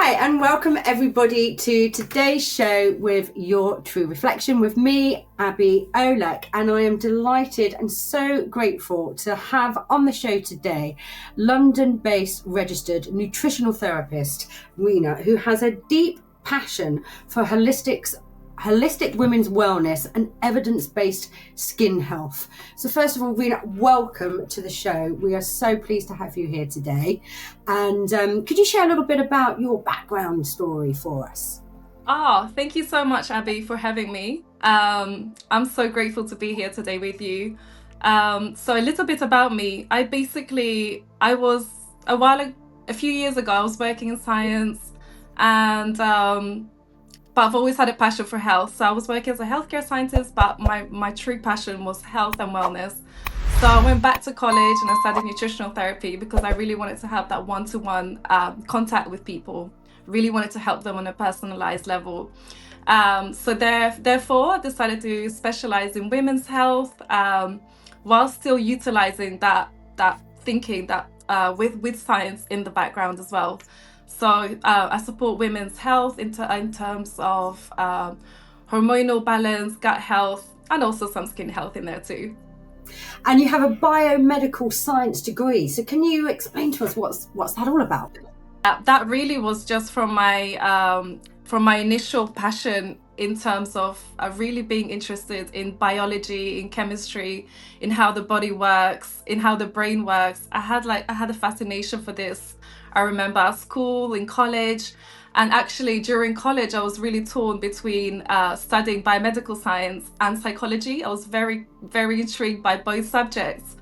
Hi, and welcome everybody to today's show with Your True Reflection with me, Abby Olek. And I am delighted and so grateful to have on the show today London-based registered nutritional therapist, RENA, who has a deep passion for holistic women's wellness and evidence-based skin health. So first of all, RENA, welcome to the show. We are so pleased to have you here today. And could you share a little bit about your background story for us? Thank you so much, Abby, for having me. I'm so grateful to be here today with you. So a little bit about me. A few years ago, I was working in science and but I've always had a passion for health. So I was working as a healthcare scientist, but my true passion was health and wellness. So I went back to college and I studied nutritional therapy because I really wanted to have that one-to-one contact with people. Really wanted to help them on a personalized level. Therefore, I decided to specialize in women's health while still utilizing that thinking that with science in the background as well. So I support women's health in terms of hormonal balance, gut health, and also some skin health in there too. And you have a biomedical science degree. So can you explain to us what's that all about? That really was just from my initial passion in terms of really being interested in biology, in chemistry, in how the body works, in how the brain works. I had a fascination for this. I remember at school, in college, and actually during college, I was really torn between studying biomedical science and psychology. I was very, very intrigued by both subjects.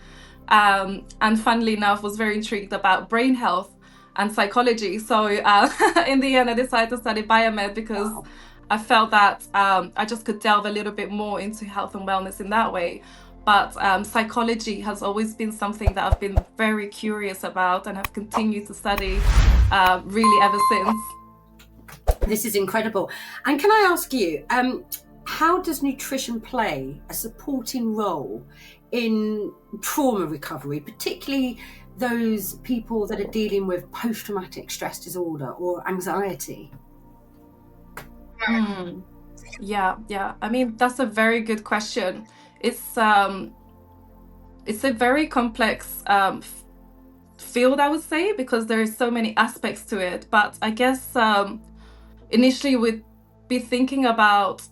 And funnily enough, was very intrigued about brain health and psychology. So in the end, I decided to study biomed because I felt that I just could delve a little bit more into health and wellness in that way. But psychology has always been something that I've been very curious about and have continued to study really ever since. This is incredible. And can I ask you, how does nutrition play a supporting role in trauma recovery, particularly those people that are dealing with post-traumatic stress disorder or anxiety? Yeah. I mean, that's a very good question. It's a very complex field, I would say, because there are so many aspects to it. But I guess initially we'd be thinking about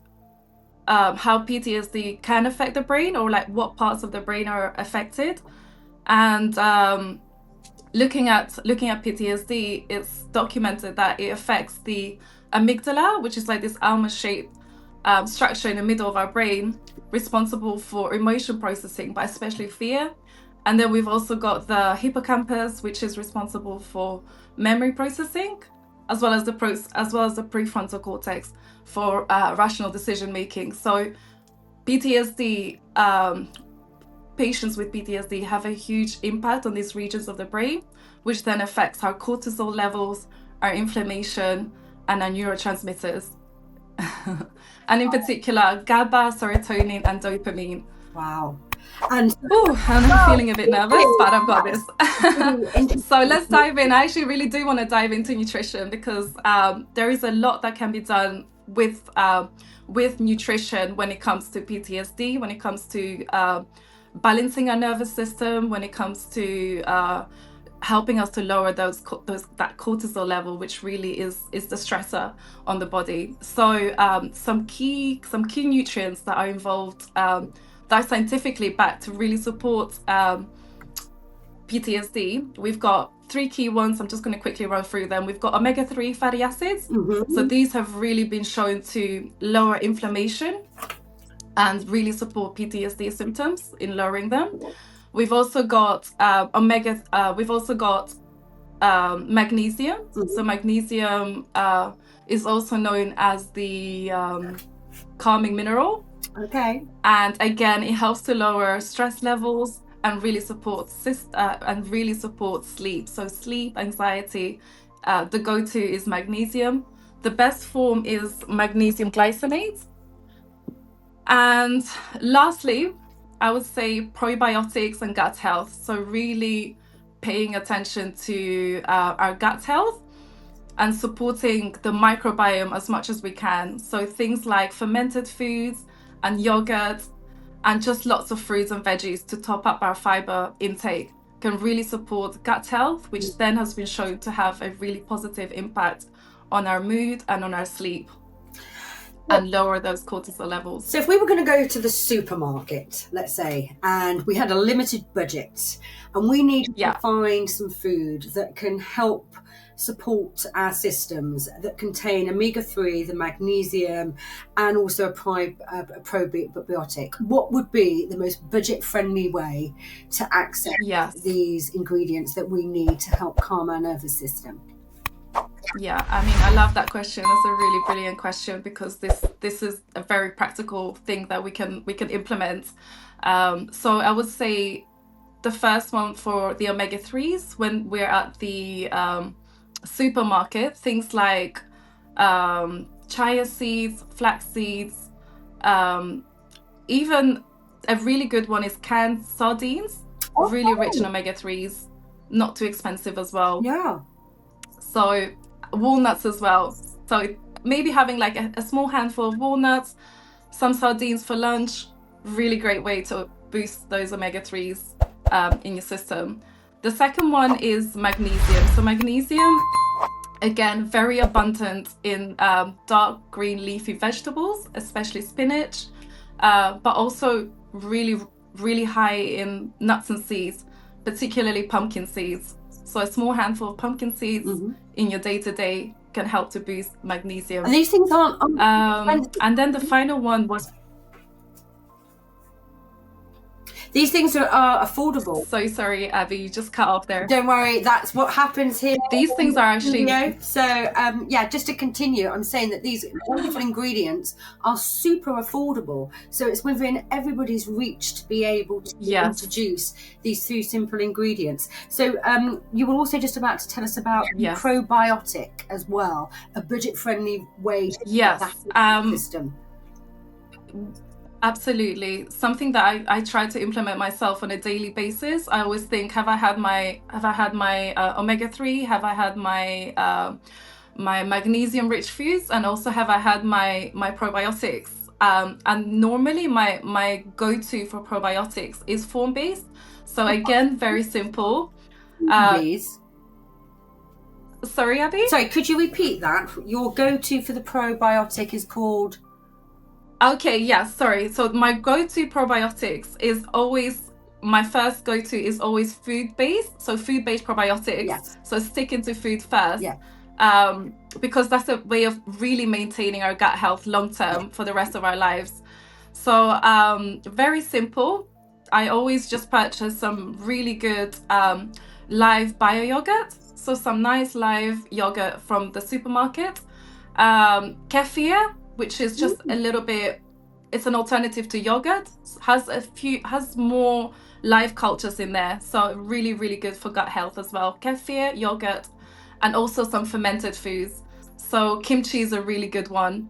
how PTSD can affect the brain, or like what parts of the brain are affected. And looking at PTSD, it's documented that it affects the amygdala, which is like this almond-shaped structure in the middle of our brain, responsible for emotion processing, but especially fear. And then we've also got the hippocampus, which is responsible for memory processing, as well as the prefrontal cortex for rational decision making. So PTSD, patients with PTSD have a huge impact on these regions of the brain, which then affects our cortisol levels, our inflammation, and our neurotransmitters. And in particular, GABA, serotonin, and dopamine. Wow. And I'm feeling a bit nervous, but I've got this. So let's dive in. I actually really do want to dive into nutrition because there is a lot that can be done with nutrition when it comes to PTSD, when it comes to balancing our nervous system, when it comes to helping us to lower that cortisol level, which really is the stressor on the body. So some key nutrients that are involved that are scientifically backed to really support PTSD. We've got 3 key ones. I'm just going to quickly run through them. We've got omega-3 fatty acids. So these have really been shown to lower inflammation and really support PTSD symptoms in lowering them. We've also got magnesium. So magnesium is also known as the calming mineral. Okay. And again, it helps to lower stress levels and really supports sleep. So sleep, anxiety, the go-to is magnesium. The best form is magnesium glycinate. And lastly, I would say probiotics and gut health. So really paying attention to our gut health. and supporting the microbiome as much as we can. So things like fermented foods and yogurt and just lots of fruits and veggies to top up our fiber intake can really support gut health, which then has been shown to have a really positive impact on our mood and on our sleep and lower those cortisol levels. So if we were going to go to the supermarket, let's say, and we had a limited budget and we needed to find some food that can help support our systems, that contain omega-3, the magnesium, and also a probiotic, what would be the most budget-friendly way to access these ingredients that we need to help calm our nervous system? Yeah, I mean, I love that question. That's a really brilliant question, because this is a very practical thing that we can implement. So I would say the first one for the omega-3s, when we're at the supermarket, things like chia seeds, flax seeds, even a really good one is canned sardines, really rich in omega-3s, not too expensive as well. Yeah. So walnuts as well. So maybe having like a small handful of walnuts, some sardines for lunch, really great way to boost those omega-3s in your system. The second one is magnesium. So magnesium, again, very abundant in dark green leafy vegetables, especially spinach, but also really, really high in nuts and seeds, particularly pumpkin seeds. So a small handful of pumpkin seeds in your day-to-day can help to boost magnesium. And these things aren't... and then the final one was... These things are affordable. So sorry, Abby, you just cut off there. Don't worry, that's what happens here. These things are actually... So, yeah, just to continue, I'm saying that these wonderful ingredients are super affordable. So it's within everybody's reach to be able to introduce these two simple ingredients. So you were also just about to tell us about probiotic as well, a budget-friendly way to get that system. Absolutely. Something that I try to implement myself on a daily basis. I always think, have I had my omega-3? Have I had my my magnesium-rich foods? And also, have I had my probiotics? And normally my go-to for probiotics is form-based. So again, very simple. Please. Sorry, Abby? Sorry, could you repeat that? Your go-to for the probiotic is called... Okay, yeah, sorry. So my go-to probiotics is always, my first go-to is always food-based. So food-based probiotics. Yes. So sticking to food first. Yeah. Because that's a way of really maintaining our gut health long-term for the rest of our lives. So very simple. I always just purchase some really good live bio yogurt. So some nice live yogurt from the supermarket. Kefir, which is just a little bit, it's an alternative to yogurt, has more live cultures in there, so really, really good for gut health as well. Kefir, yogurt, and also some fermented foods. So kimchi is a really good one.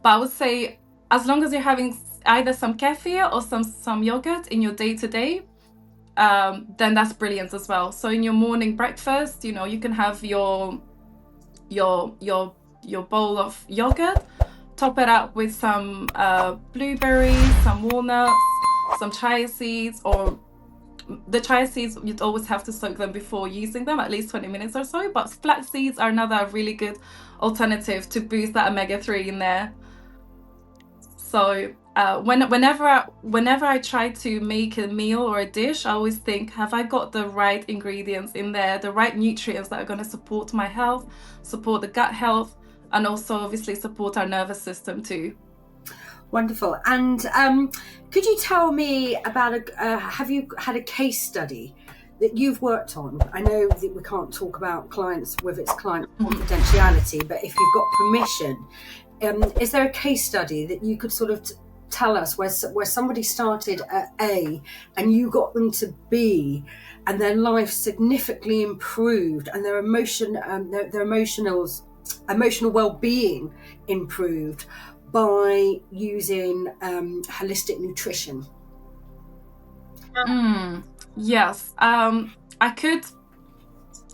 But I would say, as long as you're having either some kefir or some yogurt in your day-to-day, then that's brilliant as well. So in your morning breakfast, you know, you can have your bowl of yogurt, top it up with some blueberries, some walnuts, some chia seeds, or the chia seeds, you'd always have to soak them before using them, at least 20 minutes or so. But flax seeds are another really good alternative to boost that omega-3 in there. So whenever I try to make a meal or a dish, I always think, have I got the right ingredients in there, the right nutrients that are going to support my health, support the gut health, and also obviously support our nervous system too. Wonderful. And could you tell me about have you had a case study that you've worked on? I know that we can't talk about clients with its client confidentiality, but if you've got permission, is there a case study that you could sort of tell us where somebody started at A and you got them to B, and their life significantly improved and their emotional well-being improved by using holistic nutrition? Yes, I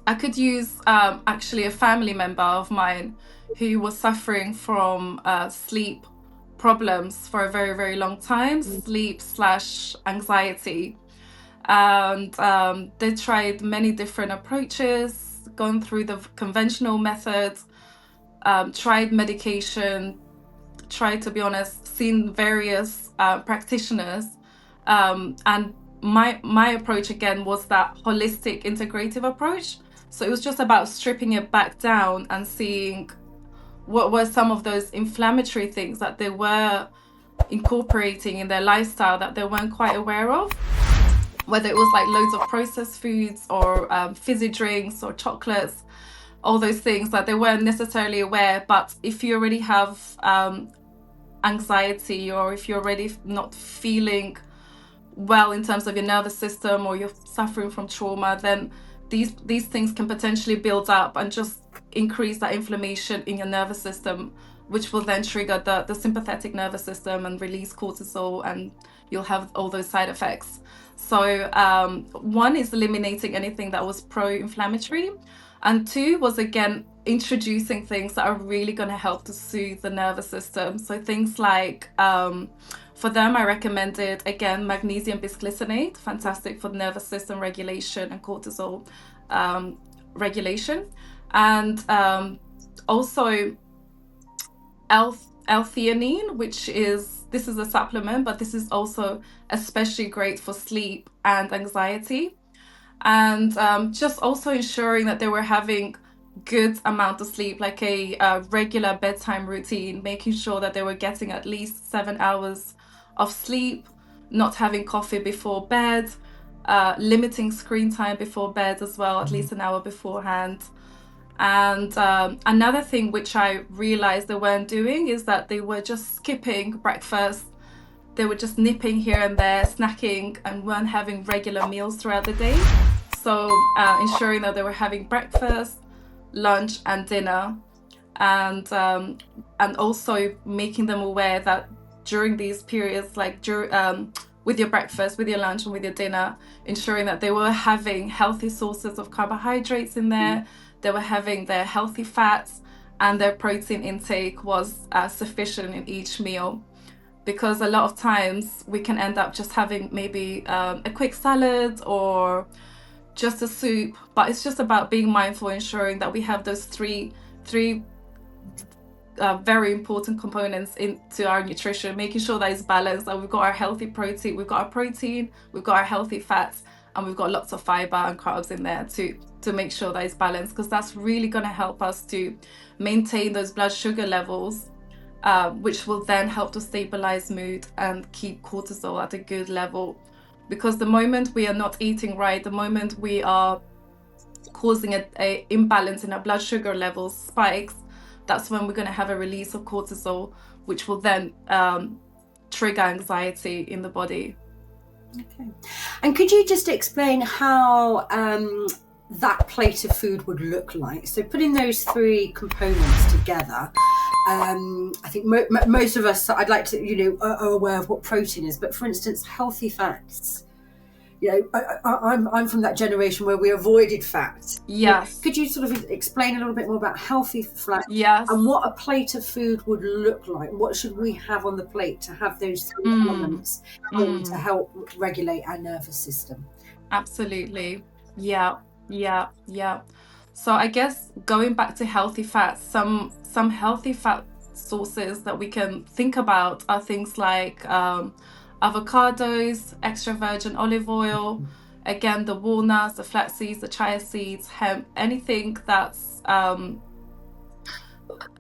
I could use actually a family member of mine who was suffering from sleep problems for a very, very long time, sleep/anxiety. And they tried many different approaches, gone through the conventional methods, tried medication, tried, to be honest, seen various practitioners. And my approach again was that holistic integrative approach. So it was just about stripping it back down and seeing what were some of those inflammatory things that they were incorporating in their lifestyle that they weren't quite aware of, whether it was like loads of processed foods or fizzy drinks or chocolates, all those things that they weren't necessarily aware. But if you already have anxiety, or if you're already not feeling well in terms of your nervous system, or you're suffering from trauma, then these things can potentially build up and just increase that inflammation in your nervous system, which will then trigger the sympathetic nervous system and release cortisol, and you'll have all those side effects. So one is eliminating anything that was pro-inflammatory, and two was again introducing things that are really going to help to soothe the nervous system. So things like for them, I recommended, again, magnesium bisglycinate, fantastic for nervous system regulation and cortisol regulation. And also L-theanine, this is a supplement, but this is also especially great for sleep and anxiety. And just also ensuring that they were having good amount of sleep, like a regular bedtime routine, making sure that they were getting at least 7 hours of sleep, not having coffee before bed, limiting screen time before bed as well, at least an hour beforehand. And another thing which I realized they weren't doing is that they were just skipping breakfast. They were just nipping here and there, snacking, and weren't having regular meals throughout the day. So ensuring that they were having breakfast, lunch and dinner, and also making them aware that during these periods, like with your breakfast, with your lunch and with your dinner, ensuring that they were having healthy sources of carbohydrates in there, they were having their healthy fats, and their protein intake was sufficient in each meal. Because a lot of times we can end up just having maybe a quick salad or just a soup, but it's just about being mindful, ensuring that we have those three very important components into our nutrition, making sure that it's balanced, that we've got our healthy protein, we've got our healthy fats, and we've got lots of fiber and carbs in there to make sure that it's balanced, because that's really going to help us to maintain those blood sugar levels, which will then help to stabilize mood and keep cortisol at a good level. Because the moment we are not eating right, the moment we are causing a imbalance in our blood sugar levels, spikes, that's when we're going to have a release of cortisol, which will then trigger anxiety in the body. Okay. And could you just explain how that plate of food would look like? So putting those three components together, I think most of us, I'd like to, are aware of what protein is, but for instance, healthy fats. I'm from that generation where we avoided fat. Yes. Could you sort of explain a little bit more about healthy fat? Yes. And what a plate of food would look like? What should we have on the plate to have those three elements to help regulate our nervous system? Absolutely. Yeah. So I guess going back to healthy fats, some healthy fat sources that we can think about are things like avocados, extra virgin olive oil, again the walnuts, the flax seeds, the chia seeds, hemp, anything that's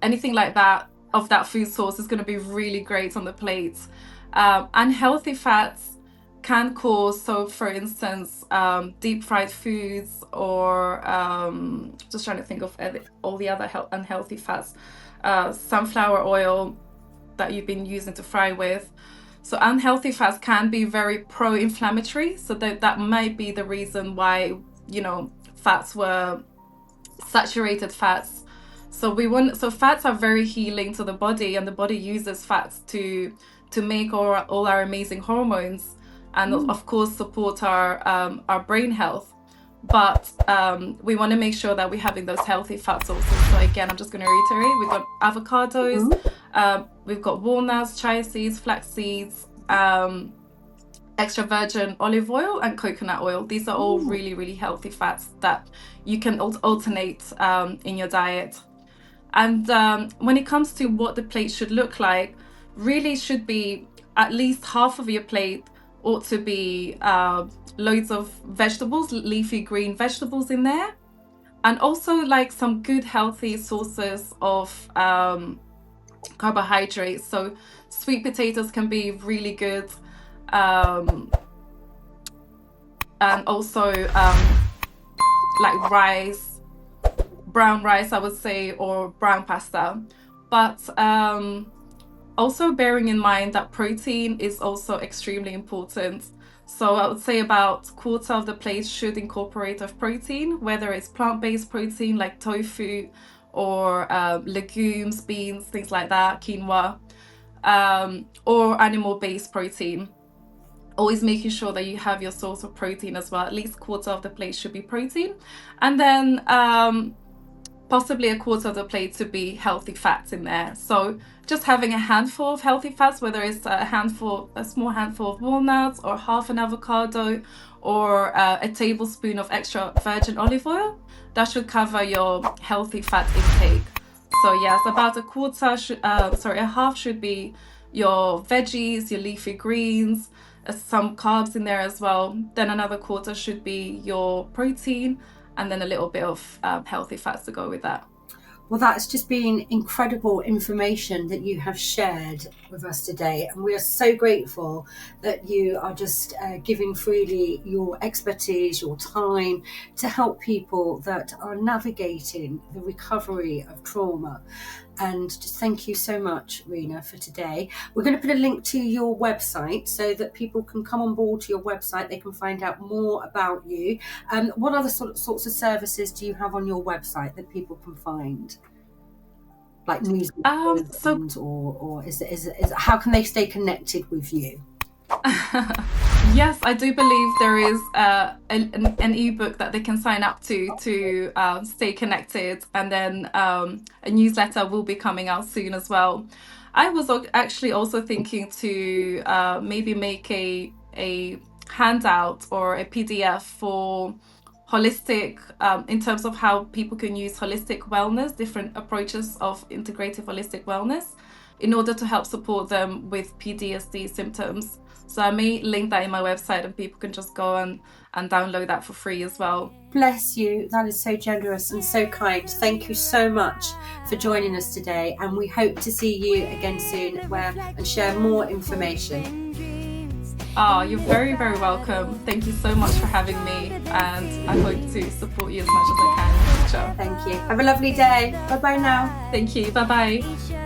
anything like that of that food source is going to be really great on the plate. Unhealthy fats can cause, so for instance, deep fried foods, or just trying to think of all the other unhealthy fats, sunflower oil that you've been using to fry with. So unhealthy fats can be very pro-inflammatory, so that might be the reason why fats were saturated fats. So fats are very healing to the body, and the body uses fats to make all our amazing hormones, and of course support our brain health. but we want to make sure that we're having those healthy fat sources. So again, I'm just going to reiterate, we've got avocados, we've got walnuts, chia seeds, flax seeds, extra virgin olive oil and coconut oil. These are all really, really healthy fats that you can alternate in your diet. And when it comes to what the plate should look like, really should be at least half of your plate ought to be loads of vegetables, leafy green vegetables in there, and also like some good healthy sources of carbohydrates. So sweet potatoes can be really good, and also like rice, brown rice I would say, or brown pasta. But also bearing in mind that protein is also extremely important. So I would say about a quarter of the plate should incorporate of protein, whether it's plant-based protein like tofu or legumes, beans, things like that, quinoa, or animal-based protein. Always making sure that you have your source of protein as well. At least a quarter of the plate should be protein. And then possibly a quarter of the plate to be healthy fats in there. So just having a handful of healthy fats, whether it's a small handful of walnuts or half an avocado or a tablespoon of extra virgin olive oil, that should cover your healthy fat intake. So yes, about a half should be your veggies, your leafy greens, some carbs in there as well. Then another quarter should be your protein, and then a little bit of healthy fats to go with that. Well, that's just been incredible information that you have shared with us today. And we are so grateful that you are just giving freely your expertise, your time to help people that are navigating the recovery of trauma. And just thank you so much, RENA, for today. We're going to put a link to your website so that people can come on board to your website. They can find out more about you. What other sorts of services do you have on your website that people can find? Like newsletters, or is it, how can they stay connected with you? Yes, I do believe there is an ebook that they can sign up to stay connected, and then a newsletter will be coming out soon as well. I was actually also thinking to maybe make a handout or a PDF for holistic, in terms of how people can use holistic wellness, different approaches of integrative holistic wellness, in order to help support them with PTSD symptoms. So I may link that in my website, and people can just go and download that for free as well. Bless you. That is so generous and so kind. Thank you so much for joining us today, and we hope to see you again soon and share more information. Oh, you're very, very welcome. Thank you so much for having me, and I hope to support you as much as I can in the future. Thank you. Have a lovely day. Bye-bye now. Thank you. Bye-bye.